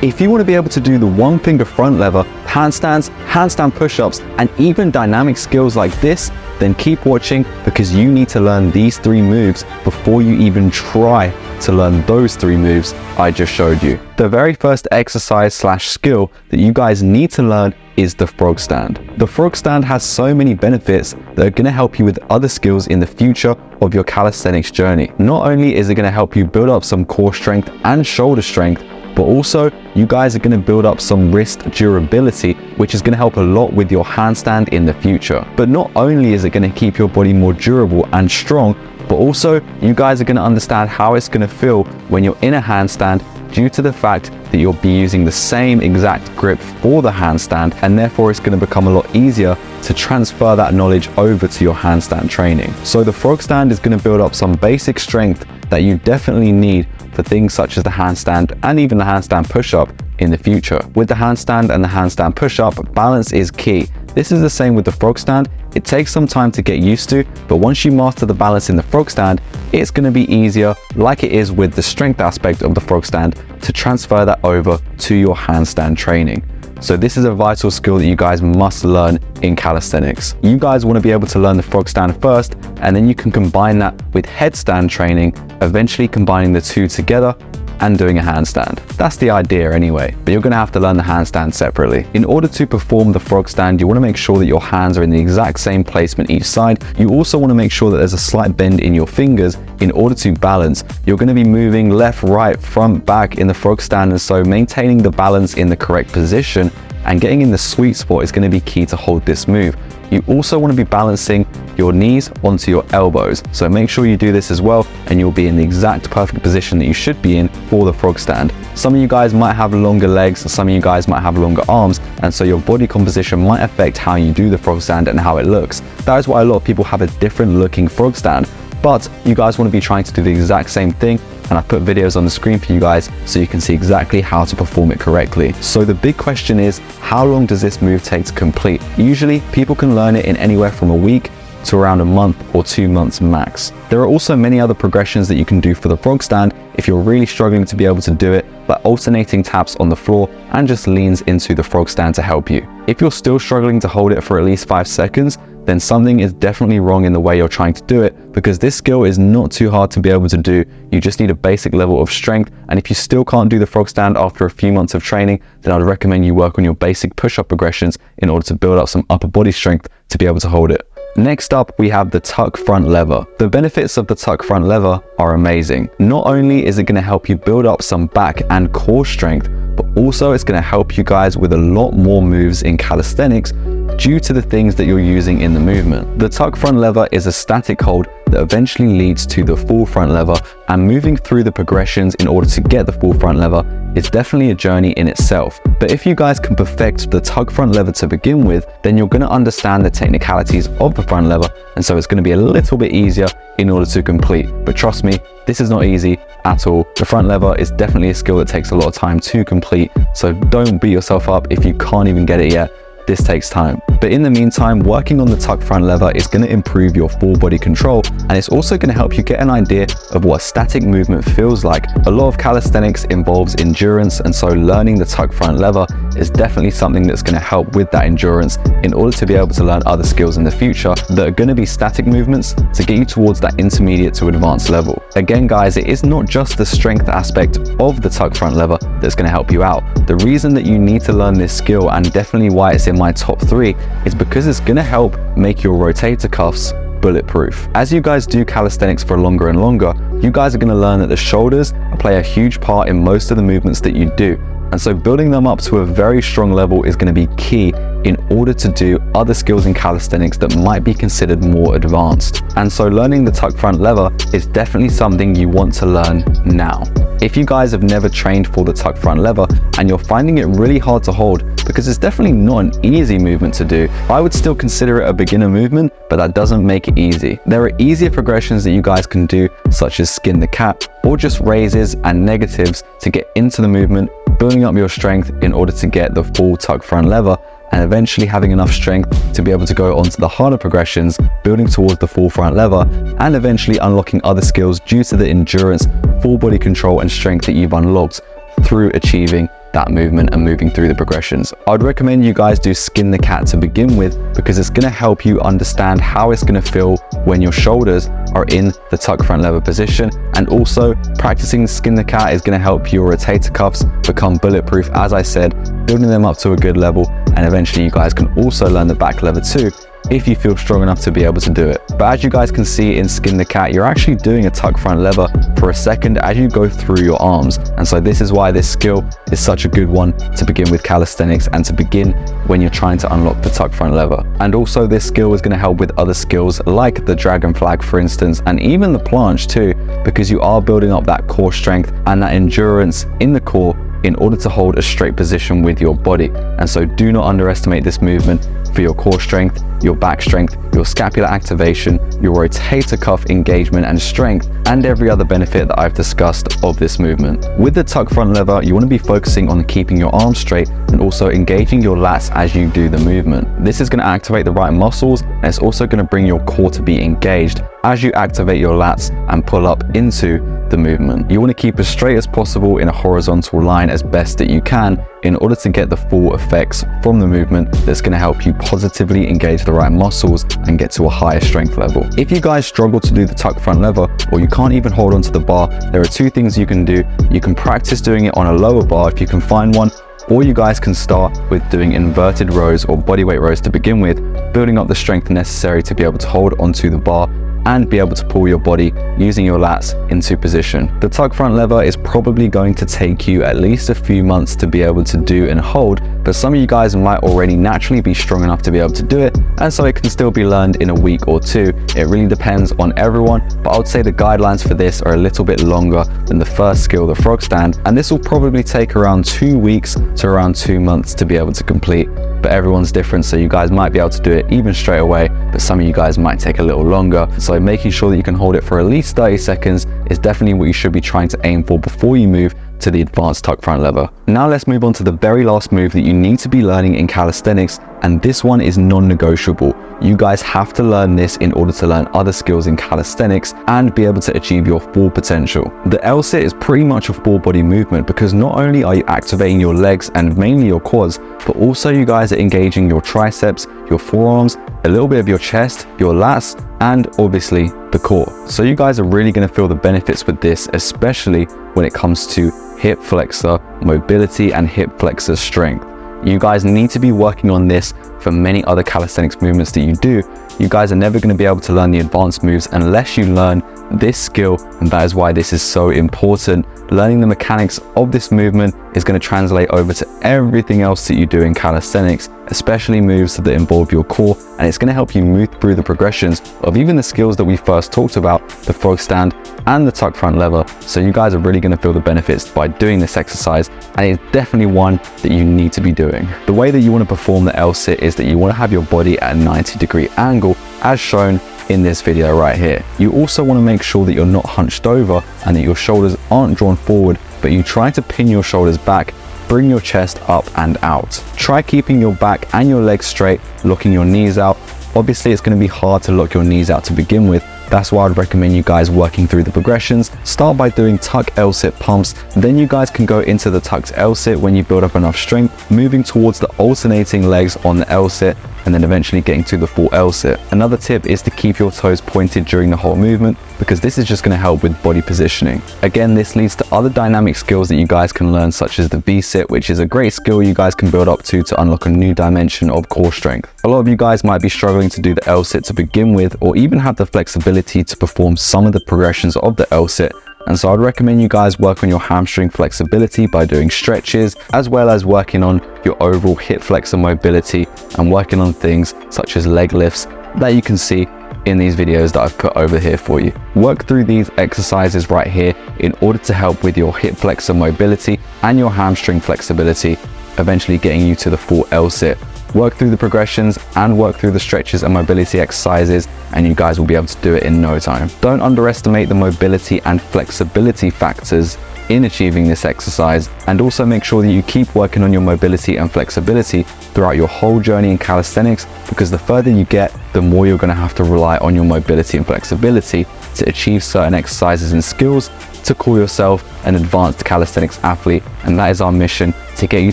If you want to be able to do the one finger front lever, handstands, handstand push-ups, and even dynamic skills like this, then keep watching, because you need to learn these 3 moves before you even try to learn those 3 moves I just showed you. The very first exercise / skill that you guys need to learn is the frog stand. The frog stand has so many benefits that are going to help you with other skills in the future of your calisthenics journey. Not only is it going to help you build up some core strength and shoulder strength, but also you guys are going to build up some wrist durability, which is going to help a lot with your handstand in the future. But not only is it going to keep your body more durable and strong, but also you guys are going to understand how it's going to feel when you're in a handstand, due to the fact that you'll be using the same exact grip for the handstand, and therefore it's going to become a lot easier to transfer that knowledge over to your handstand training. So the frog stand is going to build up some basic strength that you definitely need for things such as the handstand and even the handstand push-up in the future. With the handstand and the handstand push-up, balance is key. This is the same with the frog stand. It takes some time to get used to, but once you master the balance in the frog stand, it's going to be easier, like it is with the strength aspect of the frog stand, to transfer that over to your handstand training. So this is a vital skill that you guys must learn in calisthenics. You guys want to be able to learn the frog stand first, and then you can combine that with headstand training, eventually combining the 2 together and doing a handstand. That's the idea anyway, but you're going to have to learn the handstand separately. In order to perform the frog stand, you want to make sure that your hands are in the exact same placement each side. You also want to make sure that there's a slight bend in your fingers in order to balance. You're going to be moving left, right, front, back in the frog stand, and so maintaining the balance in the correct position and getting in the sweet spot is going to be key to hold this move. You also want to be balancing your knees onto your elbows, so make sure you do this as well, and you'll be in the exact perfect position that you should be in for the frog stand. Some of you guys might have longer legs, and some of you guys might have longer arms, and so your body composition might affect how you do the frog stand and how it looks. That is why a lot of people have a different looking frog stand, but you guys want to be trying to do the exact same thing, and I put videos on the screen for you guys so you can see exactly how to perform it correctly. So the big question is, how long does this move take to complete? Usually people can learn it in anywhere from a week to around a month or 2 months max. There are also many other progressions that you can do for the frog stand if you're really struggling to be able to do it, like alternating taps on the floor and just leans into the frog stand to help you. If you're still struggling to hold it for at least 5 seconds, then something is definitely wrong in the way you're trying to do it, because this skill is not too hard to be able to do. You just need a basic level of strength, and if you still can't do the frog stand after a few months of training, then I'd recommend you work on your basic push-up progressions in order to build up some upper body strength to be able to hold it. Next up, we have the tuck front lever. The benefits of the tuck front lever are amazing. Not only is it going to help you build up some back and core strength, but also it's going to help you guys with a lot more moves in calisthenics due to the things that you're using in the movement. The tuck front lever is a static hold that eventually leads to the full front lever, and moving through the progressions in order to get the full front lever is definitely a journey in itself. But if you guys can perfect the tuck front lever to begin with, then you're going to understand the technicalities of the front lever, and so it's going to be a little bit easier in order to complete. But trust me, this is not easy at all. The front lever is definitely a skill that takes a lot of time to complete, so don't beat yourself up if you can't even get it yet. This takes time. But in the meantime, working on the tuck front lever is going to improve your full body control, and it's also going to help you get an idea of what static movement feels like. A lot of calisthenics involves endurance, and so learning the tuck front lever is definitely something that's going to help with that endurance in order to be able to learn other skills in the future that are going to be static movements to get you towards that intermediate to advanced level. Again guys, it is not just the strength aspect of the tuck front lever that's going to help you out. The reason that you need to learn this skill, and definitely why it's in my top 3, is because it's going to help make your rotator cuffs bulletproof. As you guys do calisthenics for longer and longer, you guys are going to learn that the shoulders play a huge part in most of the movements that you do. And so building them up to a very strong level is going to be key in order to do other skills in calisthenics that might be considered more advanced. And so learning the tuck front lever is definitely something you want to learn now. If you guys have never trained for the tuck front lever and you're finding it really hard to hold, because it's definitely not an easy movement to do, I would still consider it a beginner movement, but that doesn't make it easy. There are easier progressions that you guys can do, such as skin the cat, or just raises and negatives to get into the movement, building up your strength in order to get the full tuck front lever, and eventually having enough strength to be able to go onto the harder progressions, building towards the full front lever, and eventually unlocking other skills due to the endurance, full body control and strength that you've unlocked through achieving that movement and moving through the progressions. I'd recommend you guys do skin the cat to begin with, because it's going to help you understand how it's going to feel when your shoulders are in the tuck front lever position. And also practicing skin the cat is going to help your rotator cuffs become bulletproof, as I said, building them up to a good level. And eventually you guys can also learn the back lever too, if you feel strong enough to be able to do it. But as you guys can see in skin the cat, you're actually doing a tuck front lever for a second as you go through your arms. And so this is why this skill is such a good one to begin with calisthenics and to begin when you're trying to unlock the tuck front lever. And also this skill is going to help with other skills like the dragon flag, for instance, and even the planche too, because you are building up that core strength and that endurance in the core in order to hold a straight position with your body. And so do not underestimate this movement for your core strength, your back strength, your scapular activation, your rotator cuff engagement and strength, and every other benefit that I've discussed of this movement. With the tuck front lever, you want to be focusing on keeping your arms straight and also engaging your lats as you do the movement. This is going to activate the right muscles, and it's also going to bring your core to be engaged as you activate your lats and pull up into the movement. You want to keep as straight as possible in a horizontal line as best that you can in order to get the full effects from the movement that's going to help you positively engage the right muscles and get to a higher strength level. If you guys struggle to do the tuck front lever, or you can't even hold onto the bar, there are two things you can do. You can practice doing it on a lower bar if you can find one, or you guys can start with doing inverted rows or bodyweight rows to begin with, building up the strength necessary to be able to hold onto the bar and be able to pull your body using your lats into position. The tuck front lever is probably going to take you at least a few months to be able to do and hold, but some of you guys might already naturally be strong enough to be able to do it, and so it can still be learned in a week or two. It really depends on everyone, but I would say the guidelines for this are a little bit longer than the first skill, the frog stand, and this will probably take around 2 weeks to around 2 months to be able to complete. But everyone's different, so you guys might be able to do it even straight away, but some of you guys might take a little longer. So making sure that you can hold it for at least 30 seconds is definitely what you should be trying to aim for before you move to the advanced tuck front lever. Now let's move on to the very last move that you need to be learning in calisthenics, and this one is non-negotiable. You guys have to learn this in order to learn other skills in calisthenics and be able to achieve your full potential. The LSIT is pretty much a full body movement, because not only are you activating your legs and mainly your quads, but also you guys are engaging your triceps, your forearms, a little bit of your chest, your lats, and obviously the core. So you guys are really going to feel the benefits with this, especially when it comes to hip flexor mobility and hip flexor strength. You guys need to be working on this for many other calisthenics movements that you do. You guys are never going to be able to learn the advanced moves unless you learn this skill, and that is why this is so important. Learning the mechanics of this movement is going to translate over to everything else that you do in calisthenics, especially moves that involve your core, and it's going to help you move through the progressions of even the skills that we first talked about, the frog stand and the tuck front lever. So you guys are really going to feel the benefits by doing this exercise, and it's definitely one that you need to be doing. The way that you want to perform the LSIT is that you want to have your body at a 90-degree angle, as shown in this video right here. You also want to make sure that you're not hunched over and that your shoulders aren't drawn forward, but you try to pin your shoulders back, bring your chest up and out. Try keeping your back and your legs straight, locking your knees out. Obviously it's going to be hard to lock your knees out to begin with. That's why I'd recommend you guys working through the progressions. Start by doing tuck LSIT pumps, then you guys can go into the tucked LSIT when you build up enough strength, moving towards the alternating legs on the LSIT, and then eventually getting to the full LSIT. Another tip is to keep your toes pointed during the whole movement, because this is just going to help with body positioning. Again, this leads to other dynamic skills that you guys can learn, such as the V-sit, which is a great skill you guys can build up to unlock a new dimension of core strength. A lot of you guys might be struggling to do the LSIT to begin with, or even have the flexibility to perform some of the progressions of the LSIT. And so I'd recommend you guys work on your hamstring flexibility by doing stretches, as well as working on your overall hip flexor mobility and working on things such as leg lifts that you can see in these videos that I've put over here for you. Work through these exercises right here in order to help with your hip flexor mobility and your hamstring flexibility, eventually getting you to the full LSIT. Work through the progressions and work through the stretches and mobility exercises, and you guys will be able to do it in no time. Don't underestimate the mobility and flexibility factors in achieving this exercise, and also make sure that you keep working on your mobility and flexibility throughout your whole journey in calisthenics, because the further you get, the more you're going to have to rely on your mobility and flexibility to achieve certain exercises and skills to call yourself an advanced calisthenics athlete. And that is our mission, to get you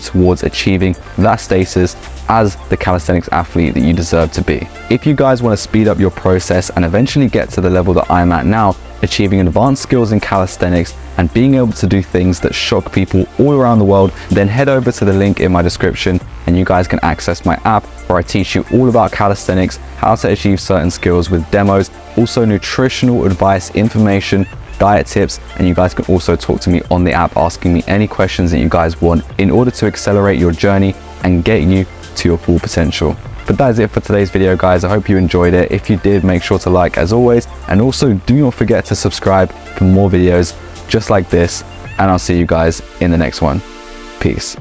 towards achieving that status as the calisthenics athlete that you deserve to be. If you guys want to speed up your process and eventually get to the level that I'm at now, achieving advanced skills in calisthenics and being able to do things that shock people all around the world, then head over to the link in my description and you guys can access my app where I teach you all about calisthenics, how to achieve certain skills with demos, also nutritional advice, information, diet tips, and you guys can also talk to me on the app asking me any questions that you guys want in order to accelerate your journey and get you to your full potential. But that is it for today's video, guys. I hope you enjoyed it. If you did, make sure to like as always, and also do not forget to subscribe for more videos just like this, and I'll see you guys in the next one. Peace.